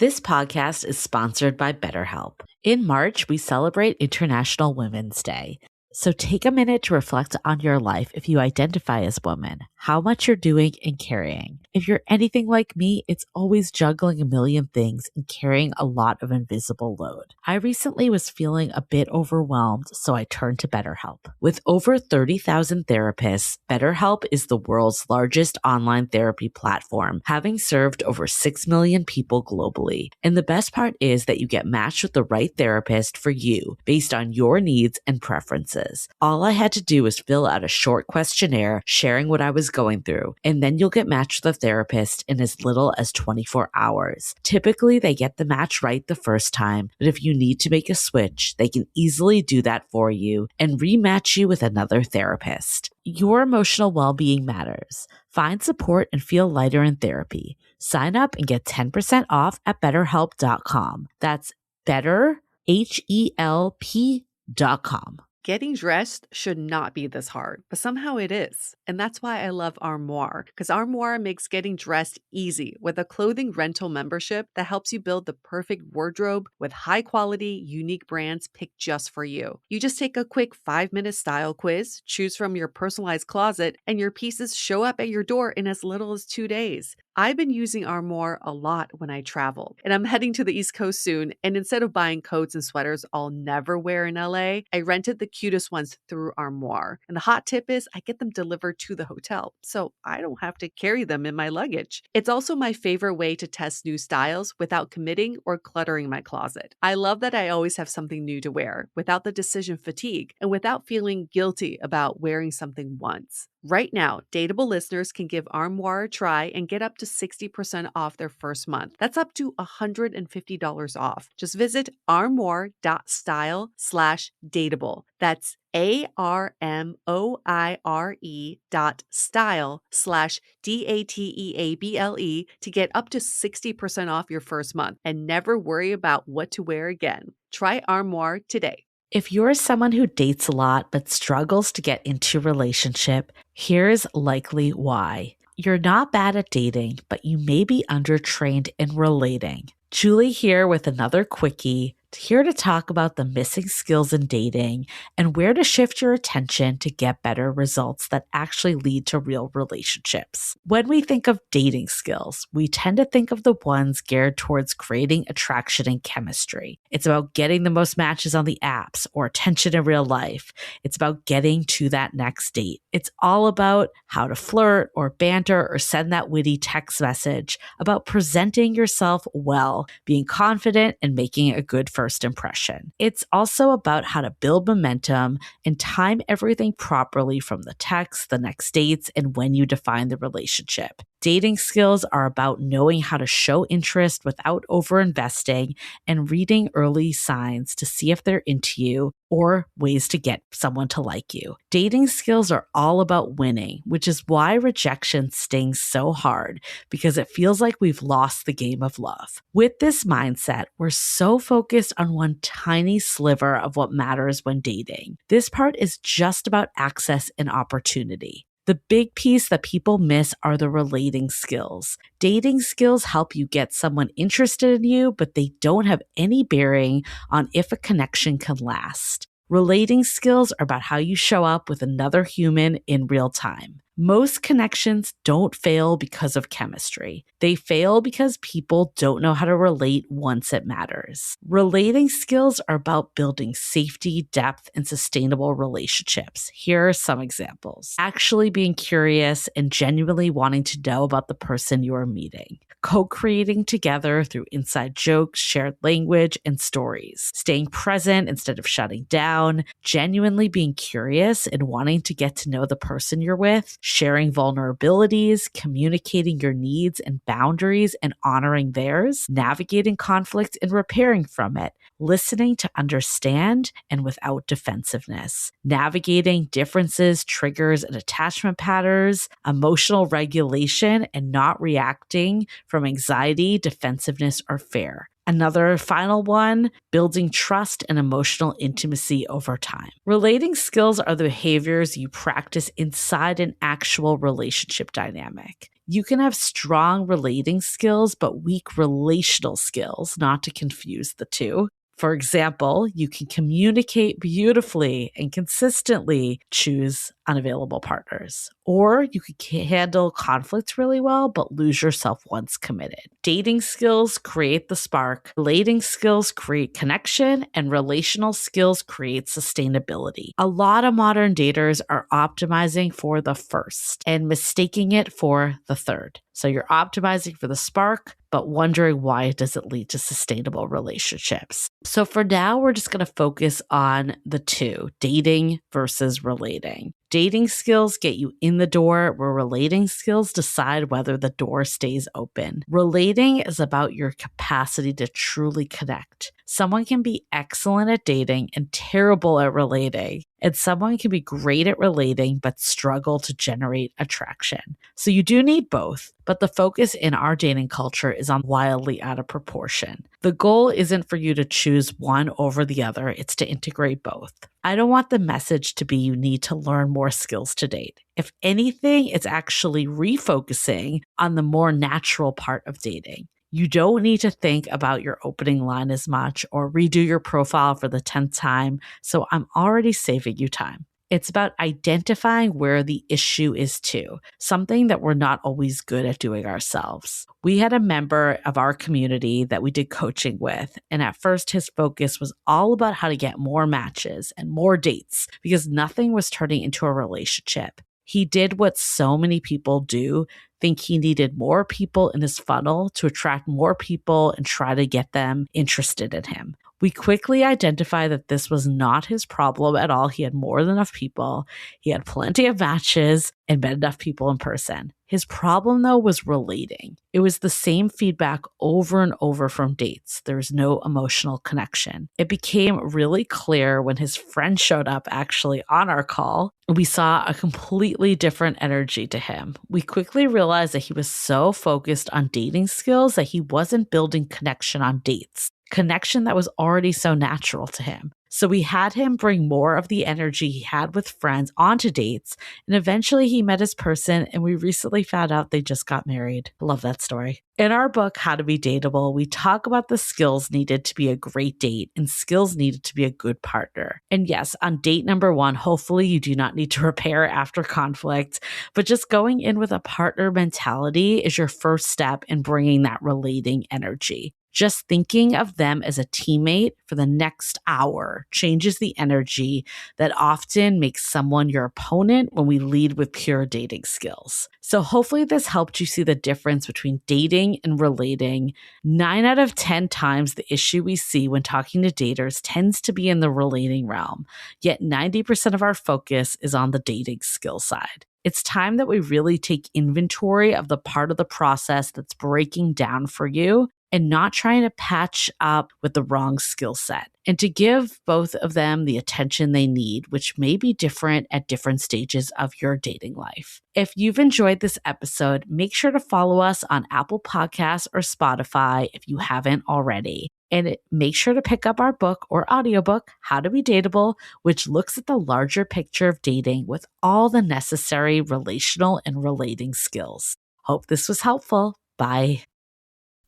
This podcast is sponsored by BetterHelp. In March, we celebrate International Women's Day. So take a minute to reflect on your life if you identify as woman, how much you're doing and carrying. If you're anything like me, it's always juggling a million things and carrying a lot of invisible load. I recently was feeling a bit overwhelmed, so I turned to BetterHelp. With over 30,000 therapists, BetterHelp is the world's largest online therapy platform, having served over 6 million people globally. And the best part is that you get matched with the right therapist for you based on your needs and preferences. All I had to do was fill out a short questionnaire sharing what I was going through, and then you'll get matched with a therapist in as little as 24 hours. Typically, they get the match right the first time, but if you need to make a switch, they can easily do that for you and rematch you with another therapist. Your emotional well-being matters. Find support and feel lighter in therapy. Sign up and get 10% off at BetterHelp.com. That's BetterHelp.com. Getting dressed should not be this hard, but somehow it is. And that's why I love Armoire, because Armoire makes getting dressed easy with a clothing rental membership that helps you build the perfect wardrobe with high-quality, unique brands picked just for you. You just take a quick 5-minute style quiz, choose from your personalized closet, and your pieces show up at your door in as little as 2 days. I've been using Armoire a lot when I travel, and I'm heading to the East Coast soon, and instead of buying coats and sweaters I'll never wear in LA, I rented the cutest ones through Armoire. And the hot tip is I get them delivered to the hotel, so I don't have to carry them in my luggage. It's also my favorite way to test new styles without committing or cluttering my closet. I love that I always have something new to wear without the decision fatigue and without feeling guilty about wearing something once. Right now, Dateable listeners can give Armoire a try and get up to 60% off their first month. That's up to $150 off. Just visit armoire.style/dateable. That's ARMOIRE.style/DATEABLE to get up to 60% off your first month and never worry about what to wear again. Try Armoire today. If you're someone who dates a lot but struggles to get into a relationship, here's likely why. You're not bad at dating, but you may be undertrained in relating. Julie here with another Quickie, here to talk about the missing skills in dating and where to shift your attention to get better results that actually lead to real relationships. When we think of dating skills, we tend to think of the ones geared towards creating attraction and chemistry. It's about getting the most matches on the apps or attention in real life. It's about getting to that next date. It's all about how to flirt or banter or send that witty text message, about presenting yourself well, being confident, and making a good first impression. It's also about how to build momentum and time everything properly from the text, the next dates, and when you define the relationship. Dating skills are about knowing how to show interest without over-investing and reading early signs to see if they're into you or ways to get someone to like you. Dating skills are all about winning, which is why rejection stings so hard, because it feels like we've lost the game of love. With this mindset, we're so focused on one tiny sliver of what matters when dating. This part is just about access and opportunity. The big piece that people miss are the relating skills. Dating skills help you get someone interested in you, but they don't have any bearing on if a connection can last. Relating skills are about how you show up with another human in real time. Most connections don't fail because of chemistry. They fail because people don't know how to relate once it matters. Relating skills are about building safety, depth, and sustainable relationships. Here are some examples. Actually being curious and genuinely wanting to know about the person you are meeting. Co-creating together through inside jokes, shared language, and stories. Staying present instead of shutting down. Genuinely being curious and wanting to get to know the person you're with. Sharing vulnerabilities, communicating your needs and boundaries and honoring theirs, navigating conflict and repairing from it, listening to understand and without defensiveness, navigating differences, triggers, and attachment patterns, emotional regulation and not reacting from anxiety, defensiveness, or fear. Another final one, building trust and emotional intimacy over time. Relating skills are the behaviors you practice inside an actual relationship dynamic. You can have strong relating skills, but weak relational skills, not to confuse the two. For example, you can communicate beautifully and consistently choose unavailable partners. Or you could handle conflicts really well, but lose yourself once committed. Dating skills create the spark, relating skills create connection, and relational skills create sustainability. A lot of modern daters are optimizing for the first and mistaking it for the third. So you're optimizing for the spark, but wondering why does it lead to sustainable relationships. So for now, we're just going to focus on the two, dating versus relating. Dating skills get you in the door, where relating skills decide whether the door stays open. Relating is about your capacity to truly connect. Someone can be excellent at dating and terrible at relating, and someone can be great at relating but struggle to generate attraction. So you do need both, but the focus in our dating culture is on wildly out of proportion. The goal isn't for you to choose one over the other, it's to integrate both. I don't want the message to be you need to learn more skills to date. If anything, it's actually refocusing on the more natural part of dating. You don't need to think about your opening line as much or redo your profile for the 10th time, so I'm already saving you time. It's about identifying where the issue is too, something that we're not always good at doing ourselves. We had a member of our community that we did coaching with, and at first his focus was all about how to get more matches and more dates because nothing was turning into a relationship. He did what so many people do, think he needed more people in his funnel to attract more people and try to get them interested in him. We quickly identified that this was not his problem at all. He had more than enough people. He had plenty of matches and met enough people in person. His problem, though, was relating. It was the same feedback over and over from dates. There was no emotional connection. It became really clear when his friend showed up actually on our call. We saw a completely different energy to him. We quickly realized that he was so focused on dating skills that he wasn't building connection on dates. Connection that was already so natural to him. So we had him bring more of the energy he had with friends onto dates, and eventually he met his person, and we recently found out they just got married. Love that story. In our book, How to Be Dateable, we talk about the skills needed to be a great date and skills needed to be a good partner. And yes, on date number 1, hopefully you do not need to repair after conflict, but just going in with a partner mentality is your first step in bringing that relating energy. Just thinking of them as a teammate for the next hour changes the energy that often makes someone your opponent when we lead with pure dating skills. So hopefully this helped you see the difference between dating and relating. 9 out of 10 times the issue we see when talking to daters tends to be in the relating realm, yet 90% of our focus is on the dating skill side. It's time that we really take inventory of the part of the process that's breaking down for you and not trying to patch up with the wrong skill set, and to give both of them the attention they need, which may be different at different stages of your dating life. If you've enjoyed this episode, make sure to follow us on Apple Podcasts or Spotify if you haven't already. And make sure to pick up our book or audiobook, How to Be Dateable, which looks at the larger picture of dating with all the necessary relational and relating skills. Hope this was helpful. Bye.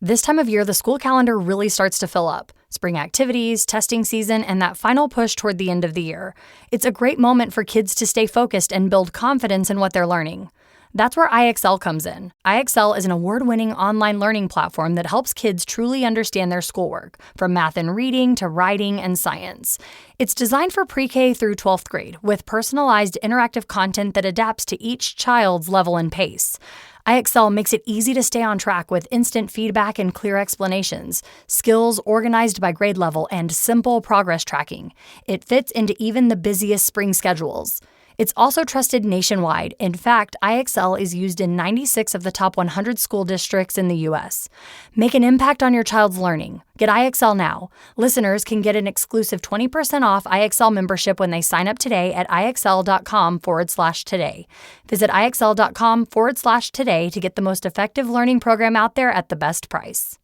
This time of year, the school calendar really starts to fill up. Spring activities, testing season, and that final push toward the end of the year. It's a great moment for kids to stay focused and build confidence in what they're learning. That's where IXL comes in. IXL is an award-winning online learning platform that helps kids truly understand their schoolwork, from math and reading to writing and science. It's designed for pre-K through 12th grade, with personalized interactive content that adapts to each child's level and pace. IXL makes it easy to stay on track with instant feedback and clear explanations, skills organized by grade level, and simple progress tracking. It fits into even the busiest spring schedules. It's also trusted nationwide. In fact, IXL is used in 96 of the top 100 school districts in the U.S. Make an impact on your child's learning. Get IXL now. Listeners can get an exclusive 20% off IXL membership when they sign up today at IXL.com/today. Visit IXL.com/today to get the most effective learning program out there at the best price.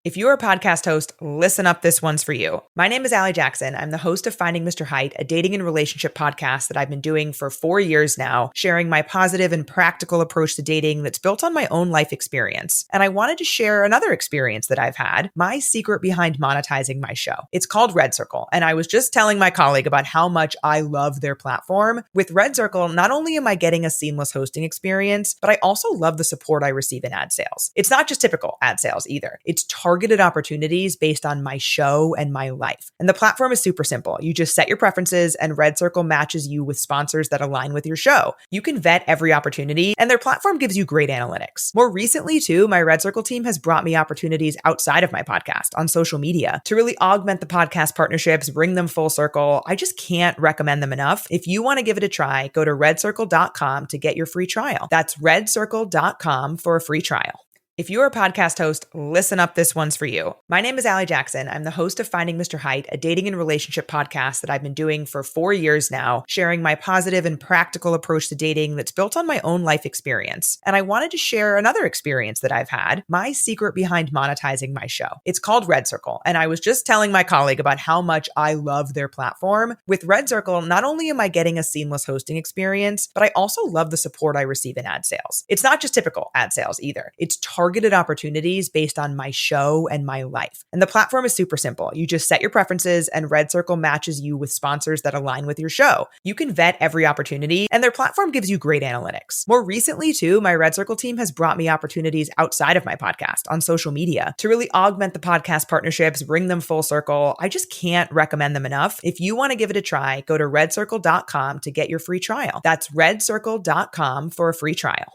If you're a podcast host, listen up. This one's for you. My name is Allie Jackson. I'm the host of Finding Mr. Height, a dating and relationship podcast that I've been doing for 4 years now, sharing my positive and practical approach to dating that's built on my own life experience. And I wanted to share another experience that I've had, my secret behind monetizing my show. It's called Red Circle. And I was just telling my colleague about how much I love their platform. With Red Circle, not only am I getting a seamless hosting experience, but I also love the support I receive in ad sales. It's not just typical ad sales either. It's targeted opportunities based on my show and my life. And the platform is super simple. You just set your preferences and Red Circle matches you with sponsors that align with your show. You can vet every opportunity and their platform gives you great analytics. More recently too, my Red Circle team has brought me opportunities outside of my podcast on social media to really augment the podcast partnerships, bring them full circle. I just can't recommend them enough. If you want to give it a try, go to redcircle.com to get your free trial. That's redcircle.com for a free trial. If you're a podcast host, listen up. This one's for you. My name is Allie Jackson. I'm the host of Finding Mr. Height, a dating and relationship podcast that I've been doing for 4 years now, sharing my positive and practical approach to dating that's built on my own life experience. And I wanted to share another experience that I've had, my secret behind monetizing my show. It's called Red Circle. And I was just telling my colleague about how much I love their platform. With Red Circle, not only am I getting a seamless hosting experience, but I also love the support I receive in ad sales. It's not just typical ad sales either. It's targeted opportunities based on my show and my life. And the platform is super simple. You just set your preferences and Red Circle matches you with sponsors that align with your show. You can vet every opportunity and their platform gives you great analytics. More recently too, my Red Circle team has brought me opportunities outside of my podcast on social media to really augment the podcast partnerships, bring them full circle. I just can't recommend them enough. If you want to give it a try, go to redcircle.com to get your free trial. That's redcircle.com for a free trial.